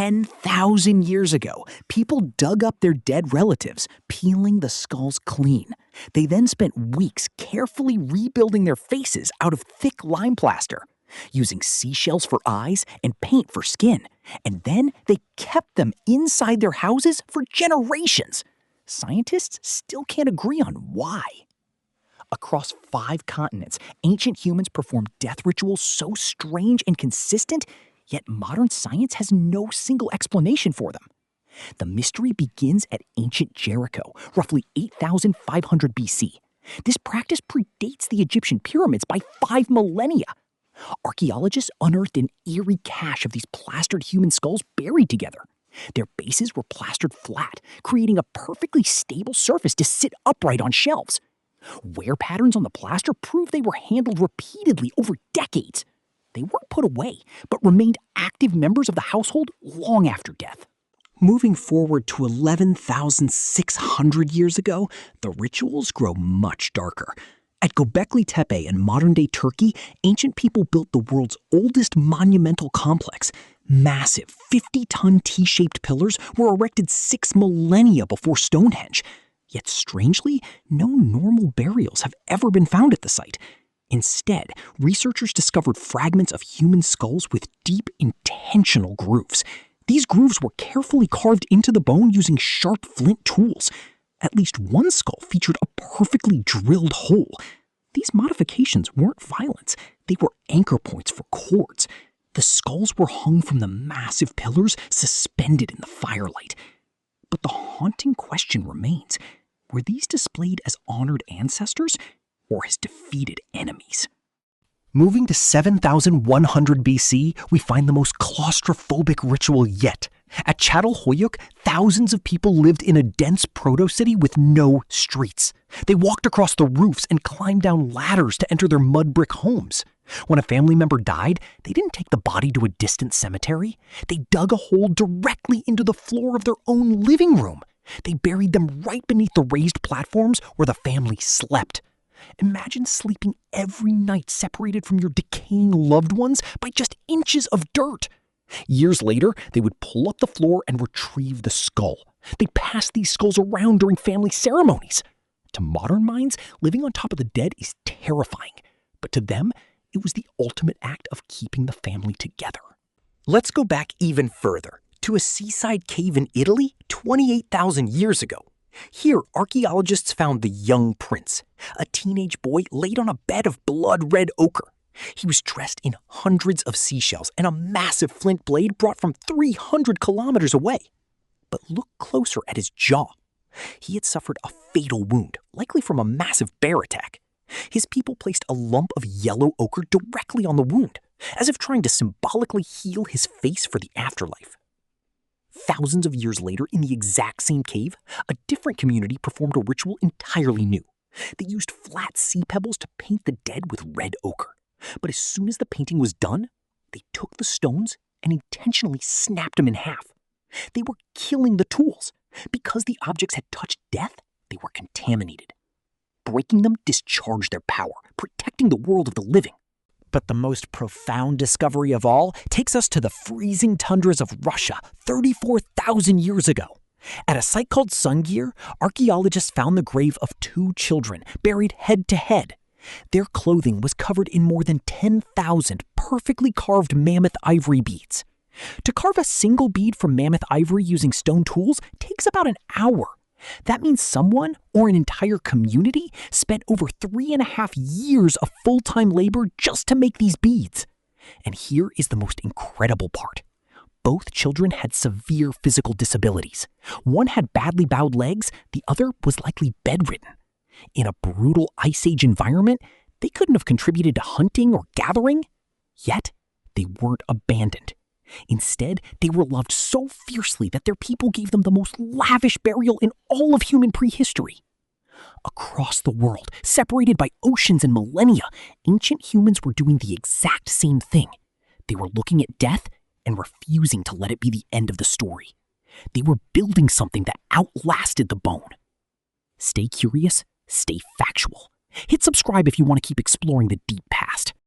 10,000 years ago, people dug up their dead relatives, peeling the skulls clean. They then spent weeks carefully rebuilding their faces out of thick lime plaster, using seashells for eyes and paint for skin. And then they kept them inside their houses for generations. Scientists still can't agree on why. Across 5 continents, ancient humans performed death rituals so strange and consistent, yet modern science has no single explanation for them. The mystery begins at ancient Jericho, roughly 8,500 BC. This practice predates the Egyptian pyramids by 5 millennia. Archaeologists unearthed an eerie cache of these plastered human skulls buried together. Their bases were plastered flat, creating a perfectly stable surface to sit upright on shelves. Wear patterns on the plaster prove they were handled repeatedly over decades. They weren't put away, but remained active members of the household long after death. Moving forward to 11,600 years ago, the rituals grow much darker. At Göbekli Tepe in modern-day Turkey, ancient people built the world's oldest monumental complex. Massive 50-ton T-shaped pillars were erected 6 millennia before Stonehenge. Yet strangely, no normal burials have ever been found at the site. Instead, researchers discovered fragments of human skulls with deep, intentional grooves. These grooves were carefully carved into the bone using sharp flint tools. At least one skull featured a perfectly drilled hole. These modifications weren't violence. They were anchor points for cords. The skulls were hung from the massive pillars suspended in the firelight. But the haunting question remains. Were these displayed as honored ancestors or as defeated enemies? Moving to 7,100 BC, we find the most claustrophobic ritual yet. At Çatalhöyük, thousands of people lived in a dense proto-city with no streets. They walked across the roofs and climbed down ladders to enter their mud brick homes. When a family member died, they didn't take the body to a distant cemetery. They dug a hole directly into the floor of their own living room. They buried them right beneath the raised platforms where the family slept. Imagine sleeping every night separated from your decaying loved ones by just inches of dirt. Years later, they would pull up the floor and retrieve the skull. They'd pass these skulls around during family ceremonies. To modern minds, living on top of the dead is terrifying. But to them, it was the ultimate act of keeping the family together. Let's go back even further, to a seaside cave in Italy 28,000 years ago. Here, archaeologists found the young prince, a teenage boy laid on a bed of blood-red ochre. He was dressed in hundreds of seashells and a massive flint blade brought from 300 kilometers away. But look closer at his jaw. He had suffered a fatal wound, likely from a massive bear attack. His people placed a lump of yellow ochre directly on the wound, as if trying to symbolically heal his face for the afterlife. Thousands of years later, in the exact same cave, a different community performed a ritual entirely new. They used flat sea pebbles to paint the dead with red ochre. But as soon as the painting was done, they took the stones and intentionally snapped them in half. They were killing the tools. Because the objects had touched death, they were contaminated. Breaking them discharged their power, protecting the world of the living. But the most profound discovery of all takes us to the freezing tundras of Russia 34,000 years ago. At a site called Sungir, archaeologists found the grave of 2 children buried head to head. Their clothing was covered in more than 10,000 perfectly carved mammoth ivory beads. To carve a single bead from mammoth ivory using stone tools takes about an hour. That means someone, or an entire community, spent over 3.5 years of full-time labor just to make these beads. And here is the most incredible part. Both children had severe physical disabilities. One had badly bowed legs, the other was likely bedridden. In a brutal Ice Age environment, they couldn't have contributed to hunting or gathering. Yet, they weren't abandoned. Instead, they were loved so fiercely that their people gave them the most lavish burial in all of human prehistory. Across the world, separated by oceans and millennia, ancient humans were doing the exact same thing. They were looking at death and refusing to let it be the end of the story. They were building something that outlasted the bone. Stay curious, stay factual. Hit subscribe if you want to keep exploring the deep past.